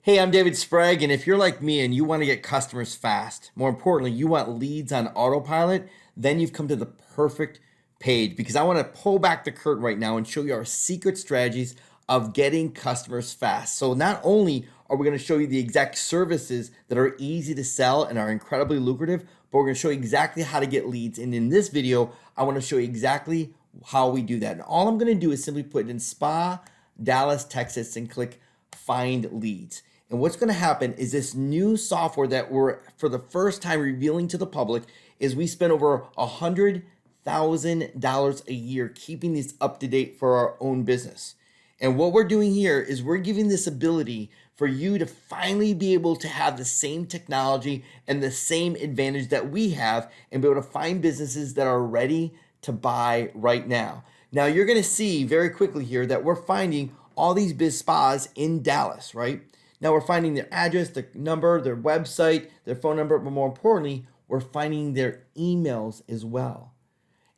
Hey, I'm David Sprague, and if you're like me and you want to get customers fast, more importantly, you want leads on autopilot, then you've come to the perfect page because I want to pull back the curtain right now and show you our secret strategies of getting customers fast. So not only are we going to show you the exact services that are easy to sell and are incredibly lucrative, but we're going to show you exactly how to get leads. And in this video, I want to show you exactly how we do that. And all I'm going to do is simply put in Spa, Dallas, Texas, and click Find Leads. And what's going to happen is this new software that we're for the first time revealing to the public is we spend over $100,000 a year keeping these up to date for our own business. And what we're doing here is we're giving this ability for you to finally be able to have the same technology and the same advantage that we have and be able to find businesses that are ready to buy right now. Now you're going to see very quickly here that we're finding all these biz spas in Dallas, right? Now we're finding their address, their number, their website, their phone number, but more importantly, we're finding their emails as well.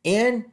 And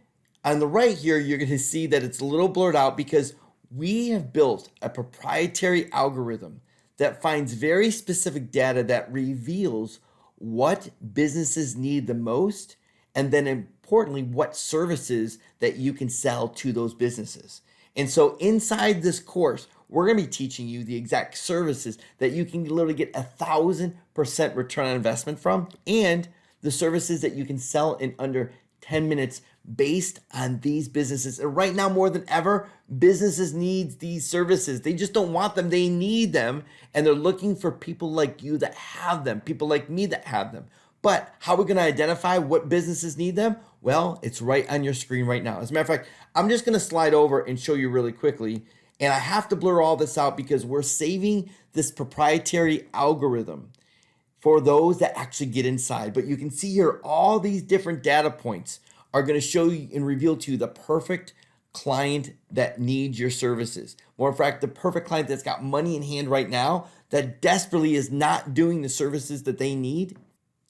on the right here, you're going to see that it's a little blurred out because we have built a proprietary algorithm that finds very specific data that reveals what businesses need the most, and then importantly, what services that you can sell to those businesses. And so inside this course, we're going to be teaching you the exact services that you can literally get 1,000% return on investment from, and the services that you can sell in under 10 minutes based on these businesses. And right now, more than ever, businesses need these services. They just don't want them. They need them. And they're looking for people like you that have them, people like me that have them. But how are we going to identify what businesses need them? Well, it's right on your screen right now. As a matter of fact, I'm just going to slide over and show you really quickly. And I have to blur all this out because we're saving this proprietary algorithm for those that actually get inside. But you can see here, all these different data points are going to show you and reveal to you the perfect client that needs your services. More in fact, the perfect client that's got money in hand right now that desperately is not doing the services that they need.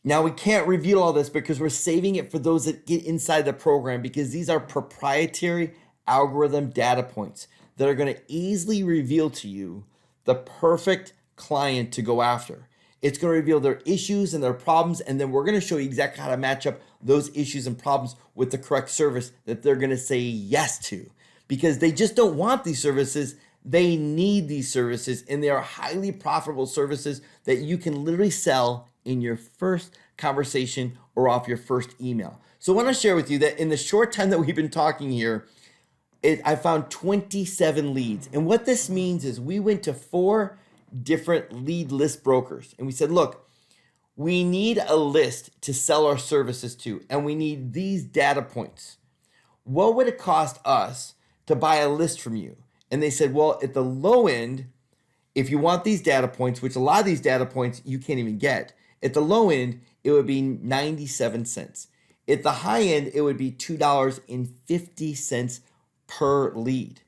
Now, we can't reveal all this because we're saving it for those that get inside the program, because these are proprietary algorithm data points that are going to easily reveal to you the perfect client to go after. It's going to reveal their issues and their problems, and then we're going to show you exactly how to match up those issues and problems with the correct service that they're going to say yes to, because they just don't want these services. They need these services, and they are highly profitable services that you can literally sell in your first conversation or off your first email. So I want to share with you that in the short time that we've been talking here, I found 27 leads. And what this means is we went to 4 different lead list brokers and we said, look, we need a list to sell our services to, and we need these data points. What would it cost us to buy a list from you? And they said, well, at the low end, if you want these data points, which a lot of these data points you can't even get, at the low end, it would be 97 cents. At the high end, it would be $2.50 per lead.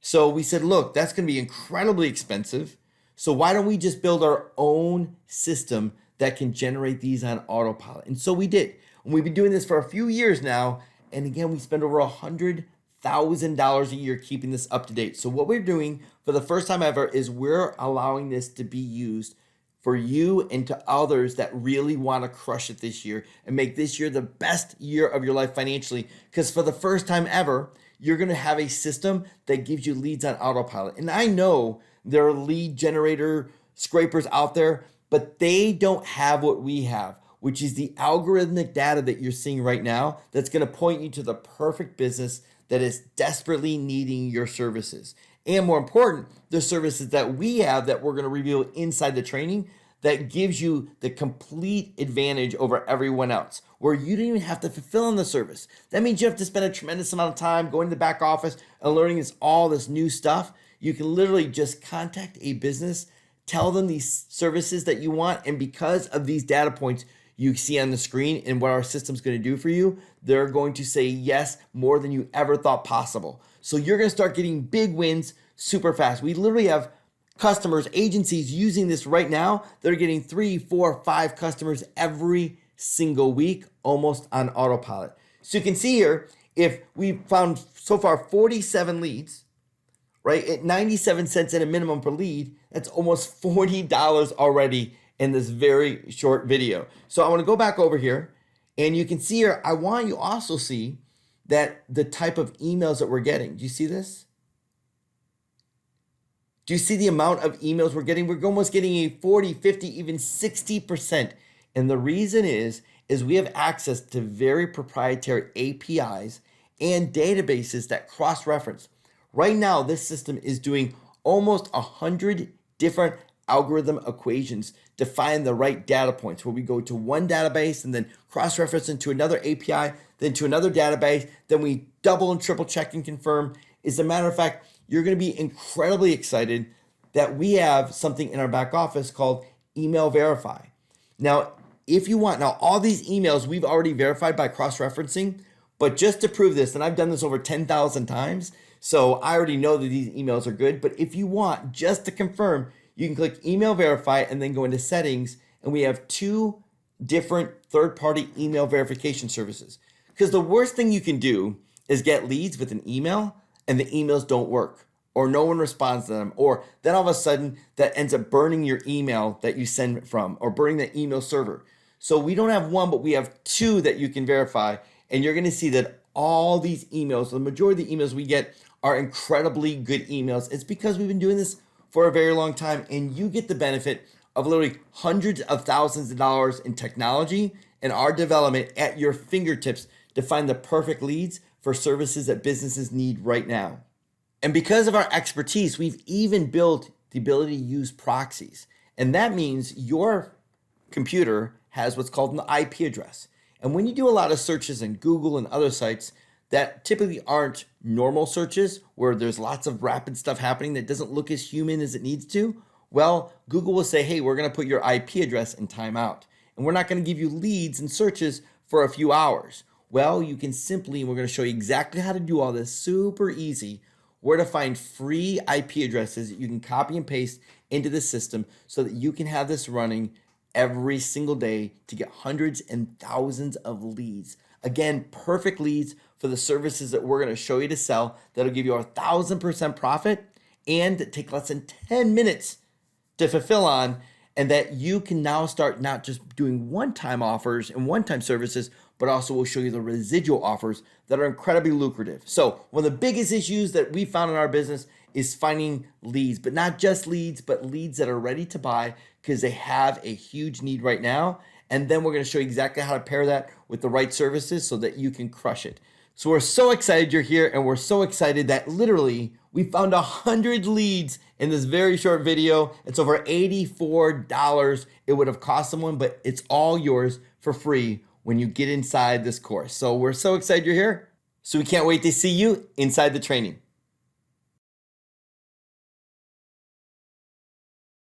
So we said, look, that's going to be incredibly expensive. So why don't we just build our own system that can generate these on autopilot? And so we did. And we've been doing this for a few years now. And again, we spend over $100,000 a year keeping this up to date. So what we're doing for the first time ever is we're allowing this to be used for you and to others that really want to crush it this year and make this year the best year of your life financially. Because for the first time ever, you're going to have a system that gives you leads on autopilot. And I know there are lead generator scrapers out there, but they don't have what we have, which is the algorithmic data that you're seeing right now that's going to point you to the perfect business that is desperately needing your services. And more important, the services that we have that we're going to reveal inside the training that gives you the complete advantage over everyone else, where you don't even have to fulfill on the service. That means you have to spend a tremendous amount of time going to the back office and learning all this new stuff. You can literally just contact a business, tell them these services that you want, and because of these data points you see on the screen and what our system's going to do for you, they're going to say yes more than you ever thought possible. So you're going to start getting big wins super fast. We literally have customers, agencies using this right now. They're getting 3, 4, 5 customers every single week, almost on autopilot. So you can see here, if we found so far 47 leads, right? At 97 cents at a minimum per lead, that's almost $40 already in this very short video. So I want to go back over here, and you can see here, I want you also see that the type of emails that we're getting. Do you see this? Do you see the amount of emails we're getting? We're almost getting a 40, 50, even 60%. And the reason is we have access to very proprietary APIs and databases that cross-reference. Right now, this system is doing almost 100 different algorithm equations to find the right data points, where we go to one database and then cross-reference into another API, then to another database, then we double and triple check and confirm. As a matter of fact, you're going to be incredibly excited that we have something in our back office called Email Verify. Now, if you want, now all these emails we've already verified by cross-referencing, but just to prove this, and I've done this over 10,000 times, so I already know that these emails are good, but if you want, just to confirm, you can click Email Verify and then go into Settings, and we have 2 different third-party email verification services. Because the worst thing you can do is get leads with an email and the emails don't work, or no one responds to them, or then all of a sudden that ends up burning your email that you send from, or burning the email server. So we don't have 1, but we have 2 that you can verify, and you're gonna see that all these emails, the majority of the emails we get are incredibly good emails. It's because we've been doing this for a very long time, and you get the benefit of literally hundreds of thousands of dollars in technology and our development at your fingertips to find the perfect leads for services that businesses need right now. And because of our expertise, we've even built the ability to use proxies. And that means your computer has what's called an IP address. And when you do a lot of searches in Google and other sites that typically aren't normal searches, where there's lots of rapid stuff happening that doesn't look as human as it needs to, well, Google will say, hey, we're going to put your IP address in timeout, and we're not going to give you leads and searches for a few hours. Well, you can simply, and we're going to show you exactly how to do all this super easy, where to find free IP addresses that you can copy and paste into the system so that you can have this running every single day to get hundreds and thousands of leads. Again, perfect leads for the services that we're going to show you to sell that'll give you 1,000% profit and take less than 10 minutes to fulfill on, and that you can now start not just doing one-time offers and one-time services, but also we'll show you the residual offers that are incredibly lucrative. So one of the biggest issues that we found in our business is finding leads, but not just leads, but leads that are ready to buy because they have a huge need right now. And then we're going to show you exactly how to pair that with the right services so that you can crush it. So we're so excited you're here, and we're so excited that literally we found 100 leads in this very short video. It's over $84 it would have cost someone, but it's all yours for free when you get inside this course. So we're so excited you're here. So we can't wait to see you inside the training.